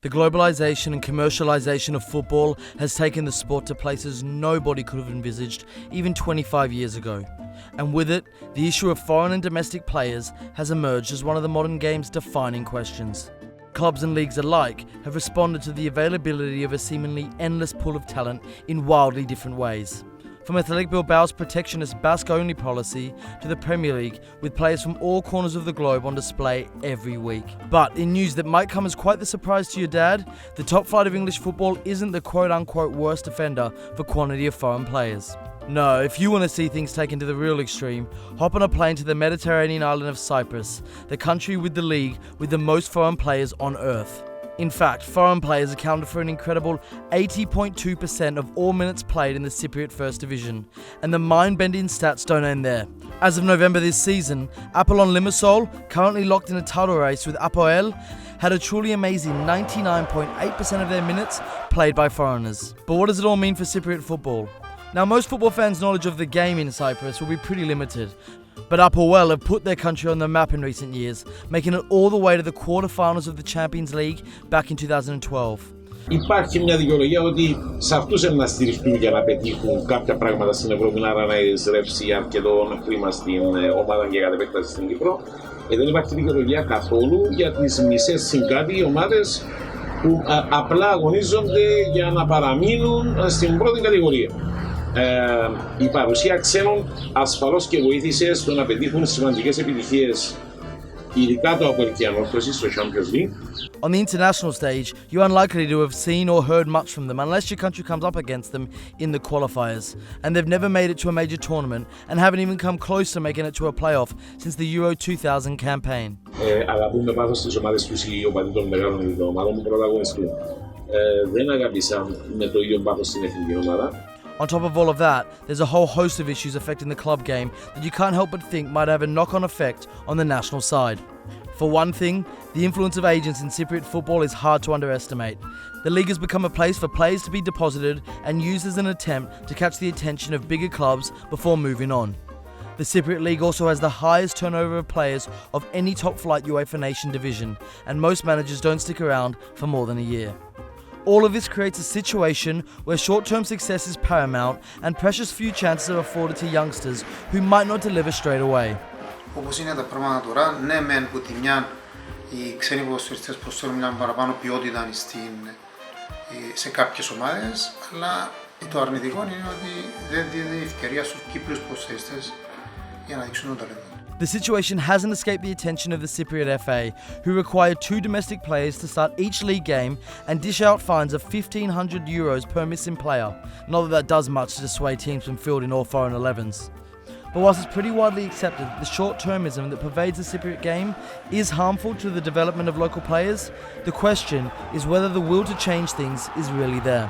The globalization and commercialization of football has taken the sport to places nobody could have envisaged even 25 years ago. And with it, the issue of foreign and domestic players has emerged as one of the modern game's defining questions. Clubs and leagues alike have responded to the availability of a seemingly endless pool of talent in wildly different ways. From Athletic Bilbao's protectionist Basque-only policy to the Premier League, with players from all corners of the globe on display every week. But in news that might come as quite the surprise to your dad, the top flight of English football isn't the quote-unquote worst offender for quantity of foreign players. No, if you want to see things taken to the real extreme, hop on a plane to the Mediterranean island of Cyprus, the country with the league with the most foreign players on earth. In fact, foreign players accounted for an incredible 80.2% of all minutes played in the Cypriot First Division. And the mind-bending stats don't end there. As of November this season, Apollon Limassol, currently locked in a title race with Apoel, had a truly amazing 99.8% of their minutes played by foreigners. But what does it all mean for Cypriot football? Now, most football fans' knowledge of the game in Cyprus will be pretty limited. But Apoel have put their country on the map in recent years, making it all the way to the quarterfinals of the Champions League back in 2012. Υπάρχει μια δικαιολογία ότι σε αυτούς να στηριχτούν για να πετύχουν κάποια πράγματα στην Ευρώπη, άρα να εισρεύσει αρκετό χρήμα στην ομάδα και κατ' επέκταση στην Κύπρο. Δεν υπάρχει δικαιολογία καθόλου για τις μισές συν κάτι ομάδες που απλά αγωνίζονται για να παραμείνουν στην πρώτη κατηγορία. Η παρουσία ξένων ασφαλώς και βοήθησε στο να πετύχουν σημαντικές επιτυχίες, ειδικά το απολυτιανόρθωση στο Champions League. On the international stage, you're unlikely to have seen or heard much from them unless your country comes up against them in the qualifiers. And they've never made it to a major tournament and haven't even come close to making it to a playoff since the Euro 2000 campaign. Αγαπούν με πάθος τις ομάδες τους οι οπαδοί των μεγάλων ελληνικών ομάδων που πρωταγωνιστούν. Δεν αγάπησαν με το ίδιο πάθος στην εθνική ομάδα. On top of all of that, there's a whole host of issues affecting the club game that you can't help but think might have a knock-on effect on the national side. For one thing, the influence of agents in Cypriot football is hard to underestimate. The league has become a place for players to be deposited and used as an attempt to catch the attention of bigger clubs before moving on. The Cypriot League also has the highest turnover of players of any top-flight UEFA nation division, and most managers don't stick around for more than a year. All of this creates a situation where short-term success is paramount and precious few chances are afforded to youngsters who might not deliver straight away. Όπως είναι τα πράγματα τώρα, ναι μεν που τη μια οι ξένοι ποδοσφαιριστές προσφέρουν μια παραπάνω ποιότητα σε κάποιες ομάδες, αλλά το αρνητικό είναι ότι δεν δίνει ευκαιρία στους Κύπριους ποδοσφαιριστές για να δείξουν το ταλέντο. The situation hasn't escaped the attention of the Cypriot FA, who require 2 domestic players to start each league game and dish out fines of €1,500 per missing player. Not that does much to dissuade teams from fielding all foreign 11s. But whilst it's pretty widely accepted that the short-termism that pervades the Cypriot game is harmful to the development of local players, the question is whether the will to change things is really there.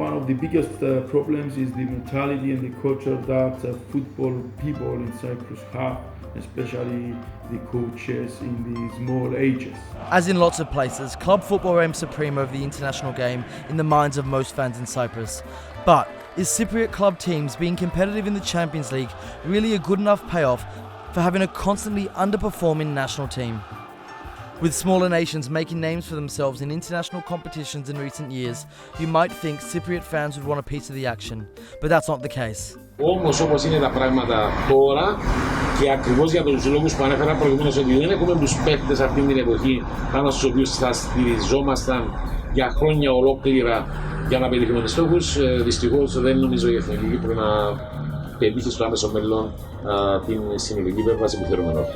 One of the biggest problems is the mentality and the culture that football people in Cyprus have, especially the coaches in the small ages. As in lots of places, club football reigns supreme over the international game in the minds of most fans in Cyprus. But is Cypriot club teams being competitive in the Champions League really a good enough payoff for having a constantly underperforming national team? With smaller nations making names for themselves in international competitions in recent years, you might think Cypriot fans would want a piece of the action, but that's not the case. Όμως όπως είναι τα πράγματα τώρα και ακριβώς για τους λόγους που ανέφερα προηγουμένως ότι δεν έχουμε τους παίκτες αυτή την εποχή πάνω στους οποίους θα στηριζόμασταν για χρόνια ολόκληρα για να πετύχουμε τους στόχους, δυστυχώς δεν νομίζω η Εθνική Κύπρο να πετύχει στο άμεσο μέλλον την συνολική υπέρβαση που θέλουμε εδώ.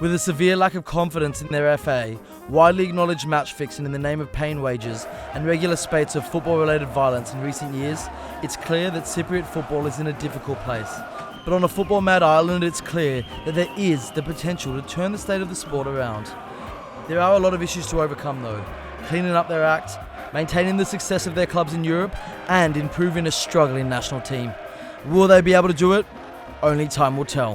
With a severe lack of confidence in their FA, widely acknowledged match fixing in the name of paying wages, and regular spates of football-related violence in recent years, it's clear that Cypriot football is in a difficult place. But on a football-mad island, it's clear that there is the potential to turn the state of the sport around. There are a lot of issues to overcome though. Cleaning up their act, maintaining the success of their clubs in Europe, and improving a struggling national team. Will they be able to do it? Only time will tell.